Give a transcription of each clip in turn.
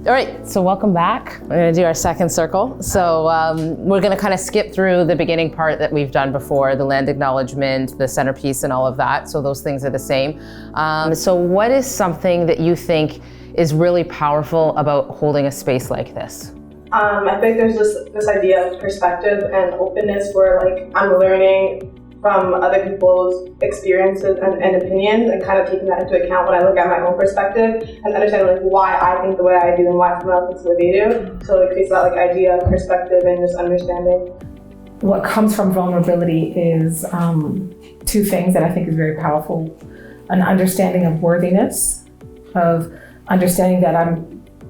All right, so welcome back. We're gonna do our second circle. So we're gonna kind of skip through the beginning part that we've done before, the land acknowledgement, the centerpiece and all of that. So those things are the same. So what is something that you think is really powerful about holding a space like this? I think there's this idea of perspective and openness where like I'm learning from other people's experiences and opinions and kind of taking that into account when I look at my own perspective and understanding like why I think the way I do and why someone else thinks the way they do. So it creates that like idea of perspective and just understanding. What comes from vulnerability is two things that I think is very powerful. An understanding of worthiness, of understanding that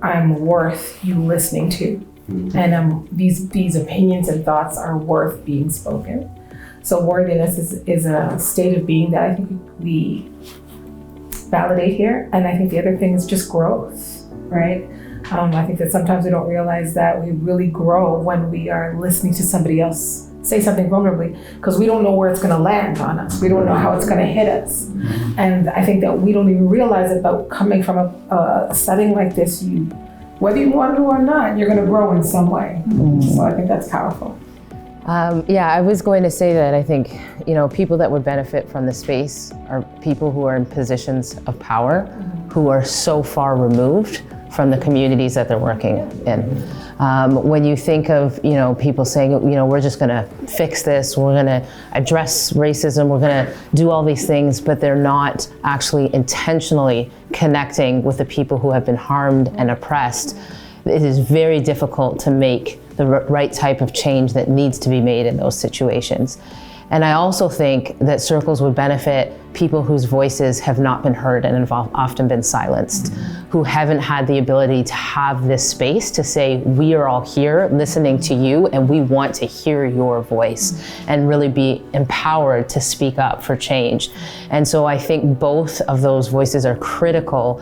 I'm worth you listening to. And these opinions and thoughts are worth being spoken. So worthiness is a state of being that I think we validate here. And I think the other thing is just growth, right? I think that sometimes we don't realize that we really grow when we are listening to somebody else say something vulnerably, because we don't know where it's gonna land on us. We don't know how it's gonna hit us. And I think that we don't even realize it, but coming from a setting like this, whether you want to or not, you're gonna grow in some way. So I think that's powerful. Yeah, I was going to say that I think, people that would benefit from the space are people who are in positions of power, who are so far removed from the communities that they're working in. When you think of, people saying, we're just gonna fix this, we're gonna address racism, we're gonna do all these things, but they're not actually intentionally connecting with the people who have been harmed and oppressed, it is very difficult to make the right type of change that needs to be made in those situations. And I also think that circles would benefit people whose voices have not been heard and have often been silenced, who haven't had the ability to have this space to say, we are all here listening to you and we want to hear your voice and really be empowered to speak up for change. And so I think both of those voices are critical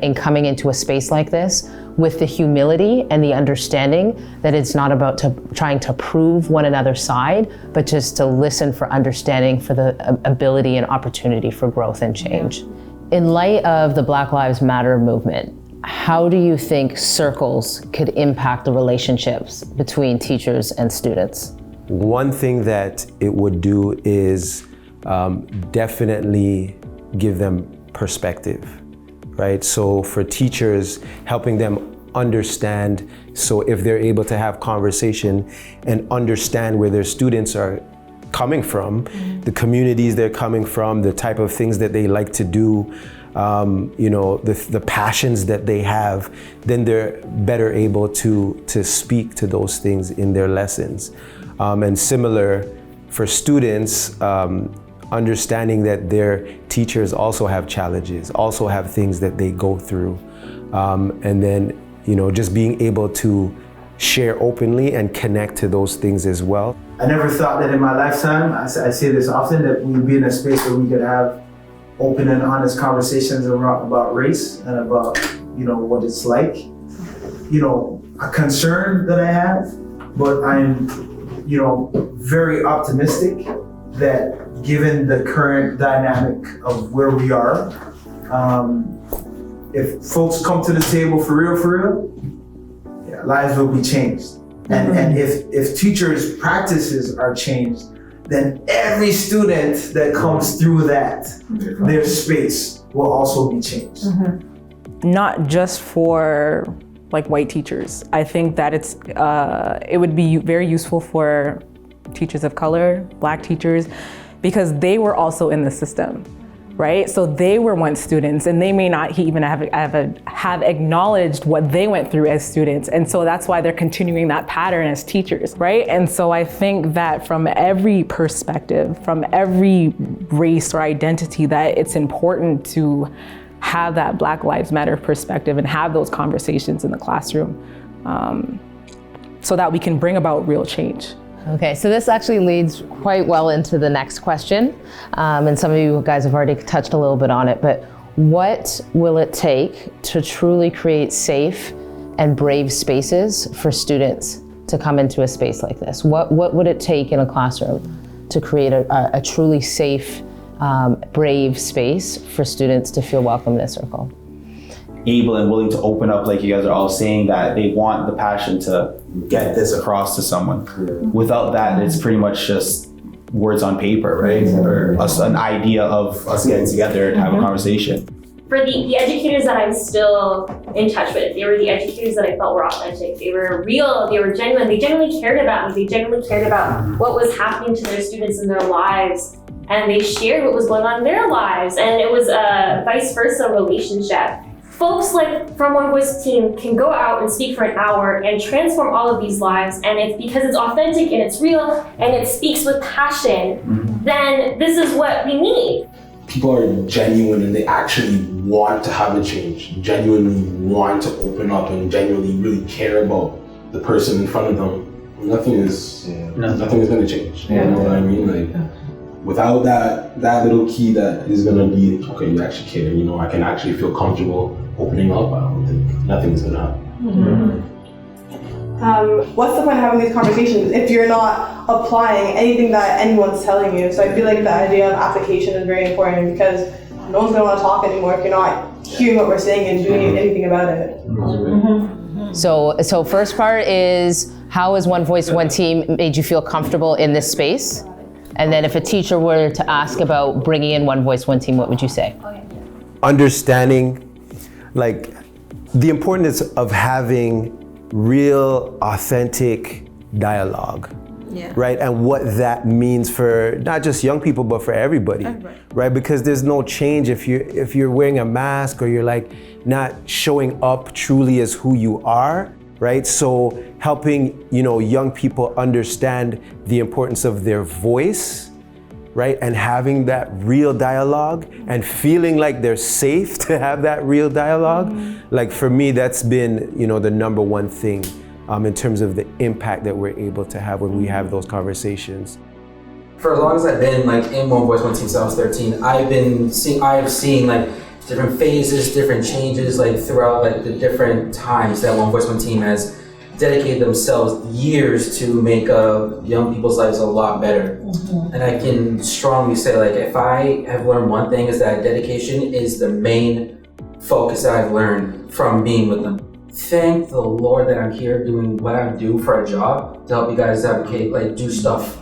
in coming into a space like this with the humility and the understanding that it's not about trying to prove one another's side, but just to listen for understanding, for the ability and opportunity for growth and change. In light of the Black Lives Matter movement, how do you think circles could impact the relationships between teachers and students? One thing that it would do is definitely give them perspective. Right? So for teachers, helping them understand, so if they're able to have conversation and understand where their students are coming from, the communities they're coming from, the type of things that they like to do, the passions that they have, then they're better able to speak to those things in their lessons. And similar for students, understanding that their teachers also have challenges, also have things that they go through. And then, just being able to share openly and connect to those things as well. I never thought that in my lifetime, I say this often, that we'd be in a space where we could have open and honest conversations about race and about, what it's like. A concern that I have, but I'm, very optimistic that given the current dynamic of where we are, if folks come to the table for real, lives will be changed. And if teachers' practices are changed, then every student that comes through that, their space will also be changed. Not just for white teachers. I think that it would be very useful for teachers of color, Black teachers, because they were also in the system, right? So they were once students and they may not even have acknowledged what they went through as students. And so that's why they're continuing that pattern as teachers, right? And so I think that from every perspective, from every race or identity, that it's important to have that Black Lives Matter perspective and have those conversations in the classroom so that we can bring about real change. Okay, so this actually leads quite well into the next question. And some of you guys have already touched a little bit on it, but what will it take to truly create safe and brave spaces for students to come into a space like this? What would it take in a classroom to create a truly safe, brave space for students to feel welcome in a circle? able and willing to open up, like you guys are all saying, that they want the passion to get this across to someone. Without that, it's pretty much just words on paper, right? Or an idea of us getting together and have a conversation. For the educators that I'm still in touch with, they were the educators that I felt were authentic. They were real, they were genuine, they genuinely cared about me, they genuinely cared about what was happening to their students in their lives, and they shared what was going on in their lives, and it was a vice versa relationship. Folks like from One Voice team can go out and speak for an hour and transform all of these lives, and it's because it's authentic and it's real and it speaks with passion, then this is what we need. People are genuine and they actually want to have a change, genuinely want to open up and genuinely really care about the person in front of them. Nothing is going to change. You know what I mean? Like, without that little key that is going to be, okay, you actually care, you know, I can actually feel comfortable opening up. I don't think nothing's going to happen. What's the point of having these conversations if you're not applying anything that anyone's telling you? So I feel like the idea of application is very important, because no one's going to want to talk anymore if you're not hearing what we're saying and doing anything about it. So first part is, how has One Voice, One Team made you feel comfortable in this space? And then if a teacher were to ask about bringing in One Voice, One Team, what would you say? Understanding, like, the importance of having real, authentic dialogue, right? And what that means for not just young people, but for everybody, right? Because there's no change if you're wearing a mask, or you're like not showing up truly as who you are, right? So helping, you know, young people understand the importance of their voice, right? And having that real dialogue and feeling like they're safe to have that real dialogue. Like, for me, that's been, you know, the number one thing in terms of the impact that we're able to have when we have those conversations. For as long as I've been like in One Voice, One Team since I was 13, I've seen like different phases, different changes, like throughout like the different times that One Voice, One Team has dedicated themselves years to make young people's lives a lot better. And I can strongly say, like, if I have learned one thing, is that dedication is the main focus that I've learned from being with them. Thank the Lord that I'm here doing what I do for a job to help you guys advocate, like do stuff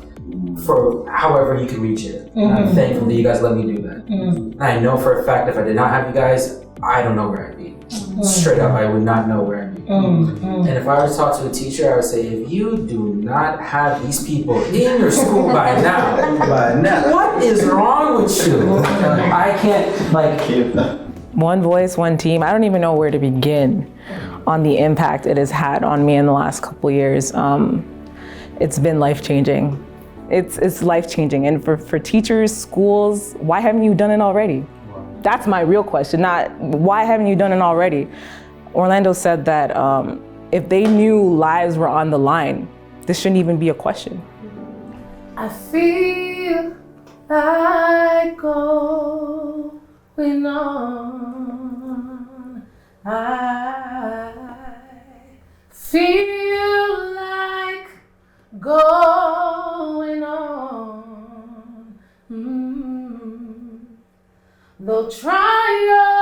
for however you can reach it. And I'm thankful that you guys let me do that. And I know for a fact if I did not have you guys, I don't know where I'd be. Straight up, I would not know where I'd be. And if I were to talk to a teacher, I would say, if you do not have these people in your school by now, what is wrong with you? I can't, like... One Voice, One Team. I don't even know where to begin on the impact it has had on me in the last couple of years. It's been life-changing. It's life-changing. And for teachers, schools, why haven't you done it already? That's my real question, not why haven't you done it already? Orlando said that if they knew lives were on the line, this shouldn't even be a question. I feel like going on. I feel like going on. Though trials